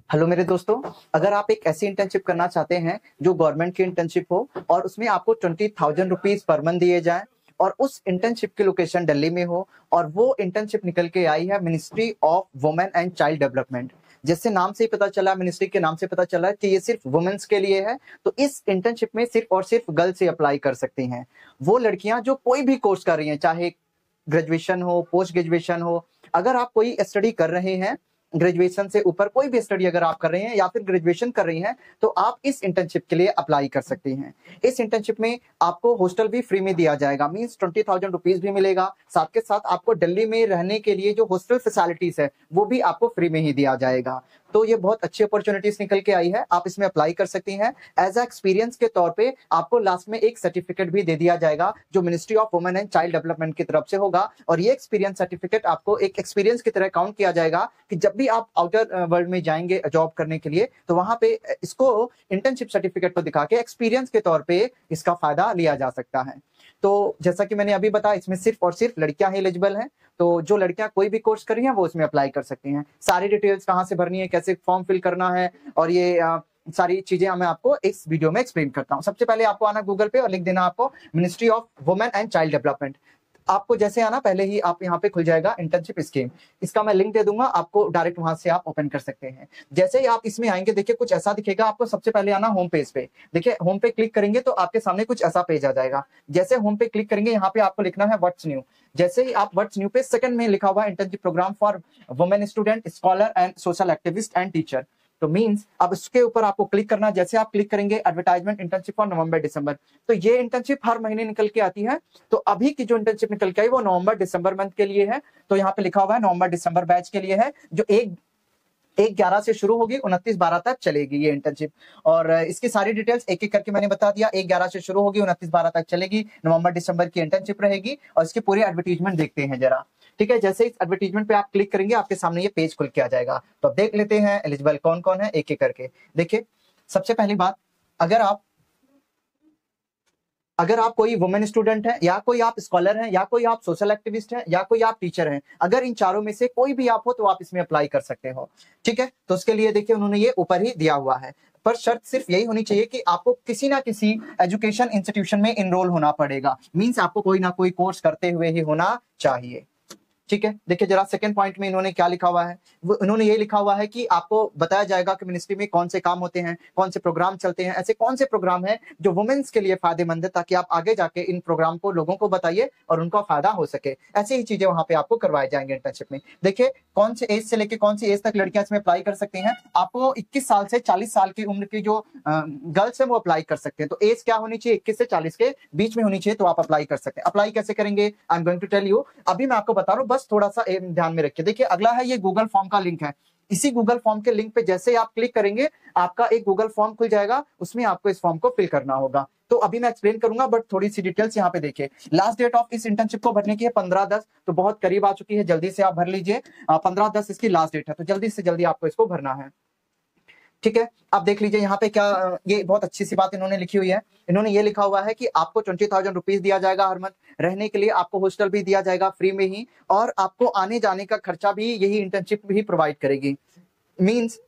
Hello मेरे दोस्तों, अगर आप एक ऐसी इंटर्नशिप करना चाहते हैं जो गवर्नमेंट की इंटर्नशिप हो और उसमें आपको 20,000 रुपीज पर मंथ दिए जाएं और उस इंटर्नशिप की लोकेशन दिल्ली में हो और वो इंटर्नशिप निकल के आई है ministry of women and child development. जैसे नाम से ही पता चला, मिनिस्ट्री के नाम से पता चला कि ये सिर्फ वुमेन्स के लिए है, तो इस इंटर्नशिप में सिर्फ और सिर्फ गर्ल्स ही अप्लाई कर सकती हैं। वो लड़कियां जो कोई भी कोर्स कर रही हैं, चाहे ग्रेजुएशन हो, पोस्ट ग्रेजुएशन हो। अगर आप कोई स्टडी कर रहे हैं, ग्रेजुएशन से ऊपर कोई भी स्टडी अगर आप कर रहे हैं या फिर ग्रेजुएशन कर रही हैं, तो आप इस इंटर्नशिप के लिए अप्लाई कर सकती हैं। इस इंटर्नशिप में आपको हॉस्टल भी फ्री में दिया जाएगा, मींस 20,000 रुपीज भी मिलेगा। साथ के साथ आपको दिल्ली में रहने के लिए जो हॉस्टल फैसिलिटीज है वो भी आपको फ्री में ही दिया जाएगा। तो ये बहुत अच्छी अपॉर्चुनिटीज निकल के आई है, आप इसमें अप्लाई कर सकती हैं। एज अ एक्सपीरियंस के तौर पे आपको लास्ट में एक सर्टिफिकेट भी दे दिया जाएगा जो ministry of women and child development की तरफ से होगा, और ये एक्सपीरियंस सर्टिफिकेट आपको एक एक्सपीरियंस की तरह काउंट किया जाएगा कि जब भी आप आउटर वर्ल्ड में जाएंगे जॉब करने के लिए, तो वहां पे इसको इंटर्नशिप सर्टिफिकेट को दिखा के एक्सपीरियंस के तौर पे इसका फायदा लिया जा सकता है। तो जैसा कि मैंने अभी बताया, इसमें सिर्फ और सिर्फ लड़कियां ही एलिजिबल हैं, तो जो लड़कियां कोई भी कोर्स कर रही हैं वो इसमें अप्लाई कर सकती हैं। सारी डिटेल्स कहाँ से भरनी है, कैसे फॉर्म फिल करना है और ये सारी चीजें मैं आपको इस वीडियो में एक्सप्लेन करता हूँ। सबसे पहले आपको आना गूगल पे और लिख देना आपको ministry of women and child development. आपको जैसे आना, पहले ही आप यहाँ पे खुल जाएगा इंटर्नशिप स्कीम। इसका मैं लिंक दे दूंगा, आपको डायरेक्ट वहां से आप ओपन कर सकते हैं। जैसे ही आप इसमें आएंगे, देखिए कुछ ऐसा दिखेगा। आपको सबसे पहले आना होम पेज पे। देखिए होम पे क्लिक करेंगे तो आपके सामने कुछ ऐसा पेज आ जाएगा। जैसे होम पे क्लिक करेंगे, यहाँ पे आपको लिखना है व्हाट्स न्यू। जैसे ही आप व्हाट्स न्यू पे सेकंड में लिखा हुआ है internship program for women student, scholar and social activist and teacher, तो मींस अब इसके ऊपर आपको क्लिक करना। जैसे आप क्लिक करेंगे, एडवर्टाइजमेंट इंटर्नशिप फॉर नवंबर दिसंबर, तो ये इंटर्नशिप हर महीने निकल के आती है। तो अभी की जो इंटर्नशिप निकल के आई वो नवंबर दिसंबर मंथ के लिए है। तो यहाँ पे लिखा हुआ है नवंबर दिसंबर बैच के लिए है, जो 1/11 से शुरू होगी, 29/12 तक चलेगी ये इंटर्नशिप। और इसकी सारी डिटेल्स एक एक करके मैंने बता दिया। 1/11 से शुरू होगी, 29/12 तक चलेगी, नवंबर दिसंबर की इंटर्नशिप रहेगी। और इसके पूरे एडवर्टीजमेंट देखते हैं जरा, ठीक है। जैसे इस एडवर्टीजमेंट पे आप क्लिक करेंगे, आपके सामने ये पेज खुल के आ जाएगा। तो अब देख लेते हैं एलिजिबल कौन कौन है एक एक करके। देखिए सबसे पहली बात, अगर आप कोई वुमेन स्टूडेंट है, या कोई आप स्कॉलर हैं, या कोई आप सोशल एक्टिविस्ट हैं, या कोई आप टीचर हैं, अगर इन चारों में से कोई भी आप हो तो आप इसमें अप्लाई कर सकते हो, ठीक है। तो उसके लिए देखिए उन्होंने ये ऊपर ही दिया हुआ है, पर शर्त सिर्फ यही होनी चाहिए कि आपको किसी ना किसी एजुकेशन इंस्टीट्यूशन में इनरोल होना पड़ेगा। मींस आपको कोई ना कोई कोर्स करते हुए ही होना चाहिए, ठीक है। देखिए जरा सेकंड पॉइंट में इन्होंने क्या लिखा हुआ है, इन्होंने ये लिखा हुआ है कि आपको बताया जाएगा कि मिनिस्ट्री में कौन से काम होते हैं, कौन से प्रोग्राम चलते हैं, ऐसे कौन से प्रोग्राम हैं जो वुमेन्स के लिए फायदेमंद है, ताकि आप आगे जाके इन प्रोग्राम को लोगों को बताइए और उनका फायदा हो सके। ऐसी ही चीजें वहां पे आपको करवाए जाएंगे इंटर्नशिप में। देखिए कौन से एज से लेके कौन सी एज तक लड़कियां इसमें अप्लाई कर सकती हैं। आपको 21 साल से 40 साल की उम्र की जो गर्ल्स है वो अप्लाई कर सकते हैं। तो एज क्या होनी चाहिए, 21 से 40 के बीच में होनी चाहिए, तो आप अप्लाई कर सकते हैं। अप्लाई कैसे करेंगे, I am going to tell you, अभी मैं आपको बता रहा हूँ, बस थोड़ा सा ध्यान में रखिए। देखिए अगला है ये गूगल फॉर्म का लिंक है। इसी गूगल फॉर्म के लिंक पे जैसे ही आप क्लिक करेंगे, आपका एक गूगल फॉर्म खुल जाएगा, उसमें आपको इस फॉर्म को फिल करना होगा। तो अभी मैं एक्सप्लेन करूंगा, बट थोड़ी सी डिटेल्स यहाँ पे देखिए। लास्ट डेट ऑफ इस इंटर्नशिप को भरने की है 15/10, तो बहुत करीब आ चुकी है, जल्दी से आप भर लीजिए। 15/10 इसकी लास्ट डेट है, तो जल्दी से जल्दी आपको इसको भरना है, ठीक है। अब देख लीजिए यहाँ पे क्या, ये बहुत अच्छी सी बात इन्होंने लिखी हुई है। इन्होंने ये लिखा हुआ है कि आपको 20,000 रुपीज दिया जाएगा हर मंथ, रहने के लिए आपको हॉस्टल भी दिया जाएगा फ्री में ही, और आपको आने जाने का खर्चा भी यही इंटर्नशिप भी प्रोवाइड करेगी। मींस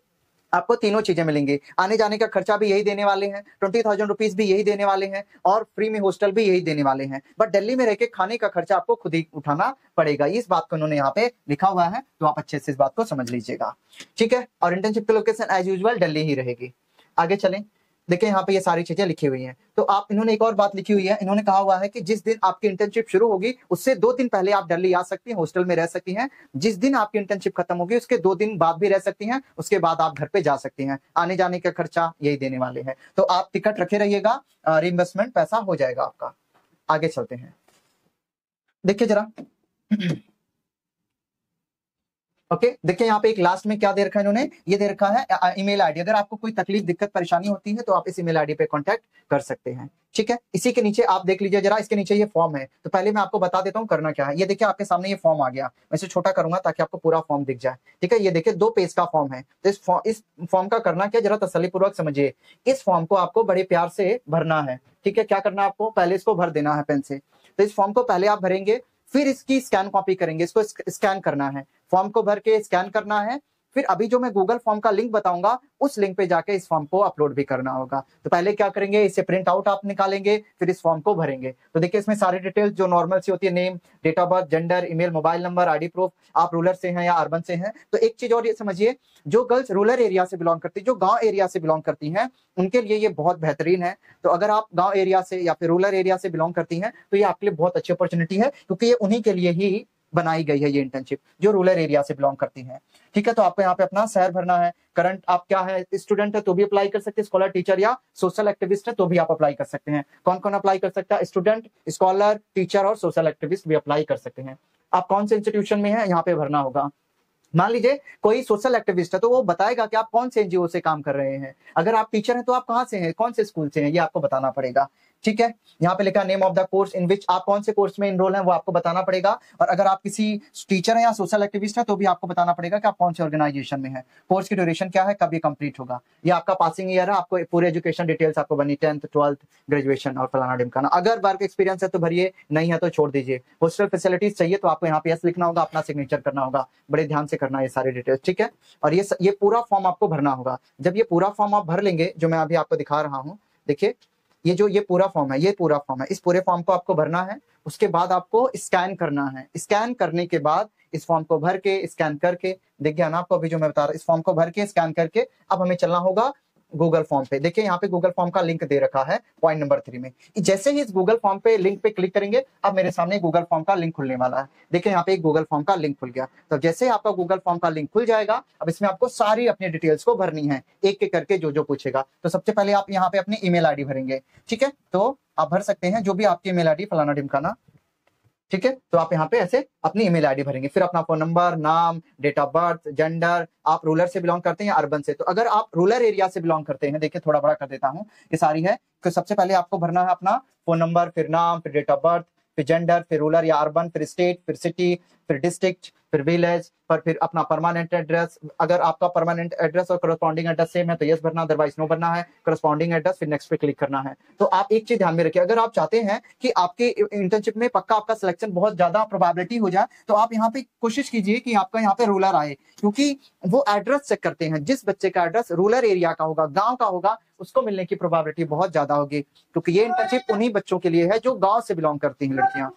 आपको तीनों चीजें मिलेंगी, आने जाने का खर्चा भी यही देने वाले हैं, 20,000 रुपीज भी यही देने वाले हैं, और फ्री में हॉस्टल भी यही देने वाले हैं। बट दिल्ली में रह के खाने का खर्चा आपको खुद ही उठाना पड़ेगा। इस बात को उन्होंने यहाँ पे लिखा हुआ है, तो आप अच्छे से इस बात को समझ लीजिएगा, ठीक है। और इंटर्नशिप की लोकेशन एज यूजुअल दिल्ली ही रहेगी। आगे चलें, देखिए यहाँ पे ये सारी चीजें लिखी हुई हैं। तो आप, इन्होंने एक और बात लिखी हुई है, इन्होंने कहा हुआ है कि जिस दिन आपकी इंटर्नशिप शुरू होगी उससे 2 दिन पहले आप दिल्ली आ सकती हैं, हॉस्टल में रह सकती हैं। जिस दिन आपकी इंटर्नशिप खत्म होगी उसके 2 दिन बाद भी रह सकती हैं, उसके बाद आप घर पे जा सकती हैं। आने जाने का खर्चा यही देने वाले हैं। तो आप टिकट रखे रहिएगा, रिइंबर्समेंट पैसा हो जाएगा आपका। आगे चलते हैं, देखिए जरा ओके। देखिए यहाँ पे एक लास्ट में क्या दे रखा है इन्होंने, ये दे रखा है ईमेल आईडी। अगर आपको कोई तकलीफ, दिक्कत, परेशानी होती है तो आप इस ईमेल आईडी पे कांटेक्ट कर सकते हैं, ठीक है। इसी के नीचे आप देख लीजिए जरा, इसके नीचे ये फॉर्म है। तो पहले मैं आपको बता देता हूँ करना क्या है। ये देखिए आपके सामने ये फॉर्म आ गया, मैं इसे छोटा करूंगा ताकि आपको पूरा फॉर्म दिख जाए, ठीक है। ये देखिए 2 पेज का फॉर्म है। तो इस फॉर्म का करना क्या, जरा तसल्लीपूर्वक समझिए। इस फॉर्म को आपको बड़े प्यार से भरना है, ठीक है। क्या करना है आपको, पहले इसको भर देना है पेन से। तो इस फॉर्म को पहले आप भरेंगे, फिर इसकी स्कैन कॉपी करेंगे, इसको स्कैन करना है, फॉर्म को भर के स्कैन करना है, फिर अभी जो मैं गूगल फॉर्म का लिंक बताऊंगा उस लिंक पे जाके इस फॉर्म को अपलोड भी करना होगा। तो पहले क्या करेंगे, इसे प्रिंट आउट आप निकालेंगे, फिर इस फॉर्म को भरेंगे। तो देखिए इसमें सारी डिटेल्स जो नॉर्मल सी होती है, name, date of birth, gender, email, mobile number, ID proof, आप रूरल से हैं या अर्बन से हैं। तो एक चीज और ये समझिए, जो गर्ल्स रूरल एरिया से बिलोंग करती है, जो गांव एरिया से बिलोंग करती हैं, उनके लिए ये बहुत बेहतरीन है। तो अगर आप गांव एरिया से या फिर रूरल एरिया से बिलोंग करती हैं तो ये आपके लिए बहुत अच्छी अपॉर्चुनिटी है, क्योंकि ये उन्हीं के लिए ही बनाई गई है ये इंटर्नशिप, जो रूरल एरिया से बिलोंग करती हैं। ठीक है, तो आपको यहाँ पे अपना शहर भरना है, करंट आप क्या है, स्टूडेंट है तो भी अप्लाई कर सकते हैं, स्कॉलर, टीचर या सोशल एक्टिविस्ट है तो भी आप अप्लाई कर सकते हैं। कौन कौन अप्लाई कर सकता है, स्टूडेंट, स्कॉलर, टीचर और सोशल एक्टिविस्ट भी अप्लाई कर सकते हैं। आप कौन से इंस्टीट्यूशन में है यहाँ पे भरना होगा। मान लीजिए कोई सोशल एक्टिविस्ट है तो वो बताएगा कि आप कौन से एनजीओ से काम कर रहे हैं। अगर आप टीचर हैं तो आप कहाँ से हैं, कौन से स्कूल से हैं, ये आपको बताना पड़ेगा। ठीक है, यहाँ पे लिखा name of the course in which, आप कौन से कोर्स में इनरोल हैं वो आपको बताना पड़ेगा। और अगर आप किसी टीचर हैं या सोशल एक्टिविस्ट हैं तो भी आपको बताना पड़ेगा कि आप कौन से ऑर्गेनाइजेशन में हैं। कोर्स की ड्यूरेशन क्या है, कब ये कंप्लीट होगा, ये आपका पासिंग ईयर है, आपको पूरी एजुकेशन डिटेल्स आपको बनी, 10th 12th ग्रेजुएशन और फलाना ढिमकाना। अगर वर्क एक्सपीरियंस है तो भरिए, नहीं है तो छोड़ दीजिए। हॉस्टल फैसिलिटीज चाहिए तो आपको यहाँ पे यस लिखना होगा, अपना सिग्नेचर करना होगा, बड़े ध्यान से करना है ये सारी डिटेल्स। ठीक है, और ये पूरा फॉर्म आपको भरना होगा। जब ये पूरा फॉर्म आप भर लेंगे, जो मैं अभी आपको दिखा रहा हूँ, देखिए ये पूरा फॉर्म है, ये पूरा फॉर्म है, इस पूरे फॉर्म को आपको भरना है। उसके बाद आपको स्कैन करना है, स्कैन करने के बाद इस फॉर्म को भर के स्कैन करके, देख गया ना आपको अभी जो मैं बता रहा हूँ, इस फॉर्म को भर के स्कैन करके अब हमें चलना होगा गूगल फॉर्म पे। देखिए यहाँ पे गूगल फॉर्म का लिंक दे रखा है पॉइंट नंबर 3 में। जैसे ही इस गूगल फॉर्म पे लिंक पे क्लिक करेंगे, अब मेरे सामने गूगल फॉर्म का लिंक खुलने वाला है। देखिए यहाँ पे एक गूगल फॉर्म का लिंक खुल गया। तो जैसे ही आपका गूगल फॉर्म का लिंक खुल जाएगा, अब इसमें आपको सारी अपनी डिटेल्स को भरनी है, एक एक करके जो जो पूछेगा। तो सबसे पहले आप यहाँ पे अपनी ईमेल आईडी भरेंगे। ठीक है, तो आप भर सकते हैं जो भी आपकी ईमेल आईडी, फलाना ढिमकाना। ठीक है, तो आप यहाँ पे ऐसे अपनी ईमेल आईडी भरेंगे, फिर अपना फोन नंबर, नाम, डेट ऑफ बर्थ, जेंडर, आप रूरल से बिलोंग करते हैं या अर्बन से। तो अगर आप रूरल एरिया से बिलोंग करते हैं, देखिए थोड़ा बड़ा कर देता हूँ, ये सारी है। तो सबसे पहले आपको भरना है अपना फोन नंबर, फिर नाम, फिर डेट ऑफ बर्थ, फिर जेंडर, फिर रूरल या अर्बन, फिर स्टेट, फिर सिटी, फिर डिस्ट्रिक्ट, फिर विलेज, पर फिर अपना परमानेंट एड्रेस। अगर आपका परमानेंट एड्रेस और करस्पॉन्डिंग एड्रेस सेम है तो यस भरना, अदरवाइज नो भरना है। करस्पॉन्डिंग एड्रेस, फिर नेक्स्ट पे क्लिक करना है। तो आप एक चीज ध्यान में रखिए, अगर आप चाहते हैं कि आपके इंटर्नशिप में पक्का आपका सिलेक्शन बहुत ज्यादा प्रोबेबिलिटी हो जाए, तो आप यहाँ पे कोशिश कीजिए कि आपका यहाँ पे रूरल आए, क्योंकि वो एड्रेस चेक करते हैं। जिस बच्चे का एड्रेस रूरल एरिया का होगा, गांव का होगा, उसको मिलने की प्रोबेबिलिटी बहुत ज्यादा होगी, क्योंकि ये इंटर्नशिप उन्हीं बच्चों के लिए है जो गांव से बिलोंग करती हैं लड़कियां।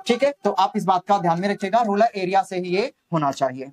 ठीक है, तो आप इस बात का ध्यान में रखिएगा, रूरल एरिया से ही ये होना चाहिए।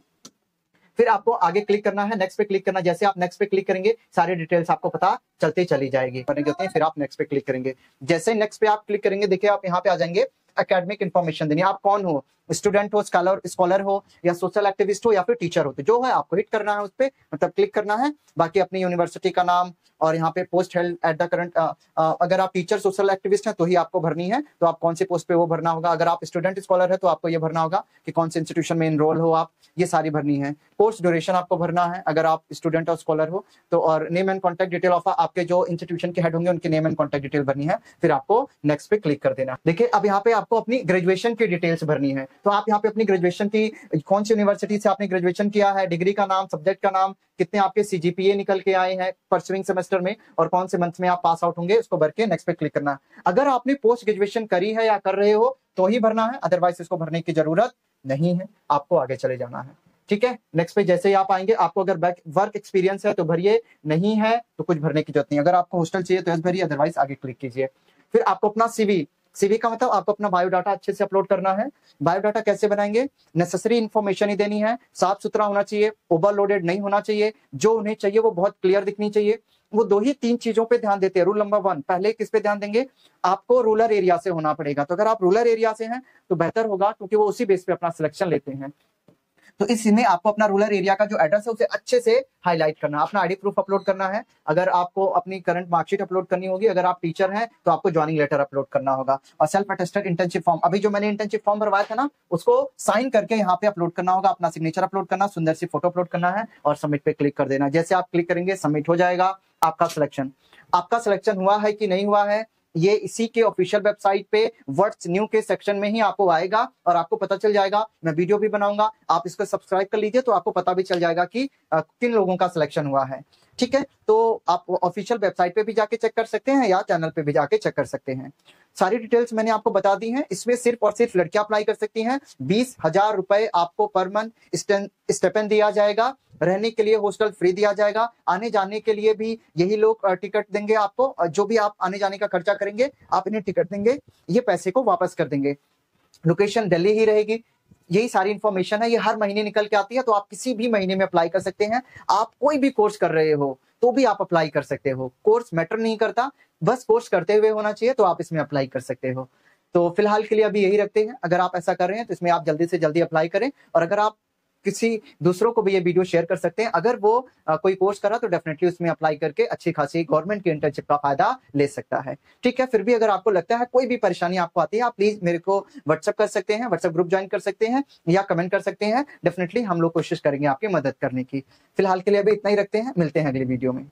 फिर आपको आगे क्लिक करना है, नेक्स्ट पे क्लिक करना। जैसे आप नेक्स्ट पे क्लिक करेंगे, सारी डिटेल्स आपको पता चलती चली जाएगी। फिर आप नेक्स्ट पे क्लिक करेंगे। जैसे नेक्स्ट पे आप क्लिक करेंगे, देखिए आप यहाँ पे आ जाएंगे, एकेडमिक इन्फॉर्मेशन देनी। आप कौन हो, स्टूडेंट हो, स्कॉलर हो या सोशल एक्टिविस्ट हो या फिर टीचर हो, तो जो है आपको हिट करना है उस पे, मतलब क्लिक करना है। बाकी अपनी यूनिवर्सिटी का नाम और यहाँ पे post held at the current, अगर आप टीचर सोशल एक्टिविस्ट हैं तो ही आपको भरनी है, तो आप कौन सी पोस्ट पे वो भरना होगा। अगर आप स्टूडेंट स्कॉलर है तो आपको ये भरना होगा कि कौन से इंस्टीट्यूशन में इनरोल हो आप, ये सारी भरनी है। कोर्स ड्यूरेशन आपको भरना है अगर आप स्टूडेंट और स्कॉलर हो तो, और name and contact detail of आपके जो इंस्टीट्यूशन के हेड होंगे उनके नेम एंड कॉन्टैक्ट डिटेल भरनी है। फिर आपको नेक्स्ट पे क्लिक कर देना। देखिए अब यहाँ पे आपको अपनी ग्रेजुएशन की डिटेल्स भरनी है। तो आप यहाँ पे अपनी ग्रेजुएशन की, कौन सी यूनिवर्सिटी से आपने ग्रेजुएशन किया है, डिग्री का नाम, सब्जेक्ट का नाम, कितने आपके सीजीपीए निकल के आए हैं परसुइंग सेमेस्टर में, और कौन से मंथ में आप पास आउट होंगे, उसको भर के नेक्स्ट पे क्लिक करना है। अगर आपने पोस्ट ग्रेजुएशन करी है या कर रहे हो तो ही भरना है, अदरवाइज इसको भरने की जरूरत नहीं है, आपको आगे चले जाना है। ठीक है, नेक्स्ट पे जैसे ही आप आएंगे, आपको अगर वर्क एक्सपीरियंस है तो भरिए, नहीं है तो कुछ भरने की जरूरत नहीं। अगर आपको हॉस्टल चाहिए तो यस भरिए, अदरवाइज आगे क्लिक कीजिए। फिर आपको अपना सीवी का मतलब आपको अपना बायोडाटा अच्छे से अपलोड करना है। बायोडाटा कैसे बनाएंगे, नेसेसरी इन्फॉर्मेशन ही देनी है, साफ सुथरा होना चाहिए, ओवरलोडेड नहीं होना चाहिए, जो उन्हें चाहिए वो बहुत क्लियर दिखनी चाहिए। वो 2 ही 3 चीजों पे ध्यान देते हैं। रूल नंबर 1, पहले किस पे ध्यान देंगे, आपको रूरल एरिया से होना पड़ेगा। तो अगर आप रूरल एरिया से हैं तो बेहतर होगा, क्योंकि वो उसी बेस पे अपना सिलेक्शन लेते हैं। तो इसमें आपको अपना रूरल एरिया का जो एड्रेस है उसे अच्छे से हाईलाइट करना है। अपना आईडी प्रूफ अपलोड करना है, अगर आपको अपनी करंट मार्कशीट अपलोड करनी होगी, अगर आप टीचर हैं तो आपको ज्वाइनिंग लेटर अपलोड करना होगा, और सेल्फ अटेस्टेड इंटर्नशिप फॉर्म, अभी जो मैंने इंटर्नशिप फॉर्म भरवाया था ना, उसको साइन करके यहाँ पे अपलोड करना होगा। अपना सिग्नेचर अपलोड करना, सुंदर सी फोटो अपलोड करना है और सबमिट पे क्लिक कर देना। जैसे आप क्लिक करेंगे सबमिट हो जाएगा आपका सिलेक्शन। आपका सिलेक्शन हुआ है कि नहीं हुआ है, ये इसी के ऑफिशियल वेबसाइट पे व्हाट्स न्यू के सेक्शन में ही आपको आएगा और आपको पता चल जाएगा। मैं वीडियो भी बनाऊंगा, आप इसको सब्सक्राइब कर लीजिए तो आपको पता भी चल जाएगा कि किन लोगों का सिलेक्शन हुआ है। ठीक है, तो आप ऑफिशियल वेबसाइट पे भी जाके चेक कर सकते हैं या चैनल पे भी जाके चेक कर सकते हैं। सारी डिटेल्स मैंने आपको बता दी हैं। इसमें सिर्फ और सिर्फ लड़कियां अप्लाई कर सकती हैं। 20,000 रुपए आपको पर मंथ स्टेपेंड दिया जाएगा। रहने के लिए हॉस्टल फ्री दिया जाएगा, आने जाने के लिए भी यही लोग टिकट देंगे आपको, जो भी आप आने जाने का खर्चा करेंगे आप इन्हें टिकट देंगे, ये पैसे को वापस कर देंगे। लोकेशन दिल्ली ही रहेगी। यही सारी इन्फॉर्मेशन है, ये हर महीने निकल के आती है, तो आप किसी भी महीने में अप्लाई कर सकते हैं। आप कोई भी कोर्स कर रहे हो तो भी आप अप्लाई कर सकते हो, कोर्स मैटर नहीं करता, बस कोर्स करते हुए होना चाहिए, तो आप इसमें अप्लाई कर सकते हो। तो फिलहाल के लिए अभी यही रखते हैं। अगर आप ऐसा कर रहे हैं तो इसमें आप जल्दी से जल्दी अप्लाई करें, और अगर आप किसी दूसरों को भी ये वीडियो शेयर कर सकते हैं, अगर वो कोई कोर्स करा तो डेफिनेटली उसमें अप्लाई करके अच्छी खासी गवर्नमेंट की इंटर्नशिप का फायदा ले सकता है। ठीक है, फिर भी अगर आपको लगता है कोई भी परेशानी आपको आती है, आप प्लीज मेरे को व्हाट्सअप कर सकते हैं, व्हाट्सअप ग्रुप ज्वाइन कर सकते हैं या कमेंट कर सकते हैं। डेफिनेटली हम लोग कोशिश करेंगे आपकी मदद करने की। फिलहाल के लिए अभी इतना ही रखते हैं, मिलते हैं अगली वीडियो में।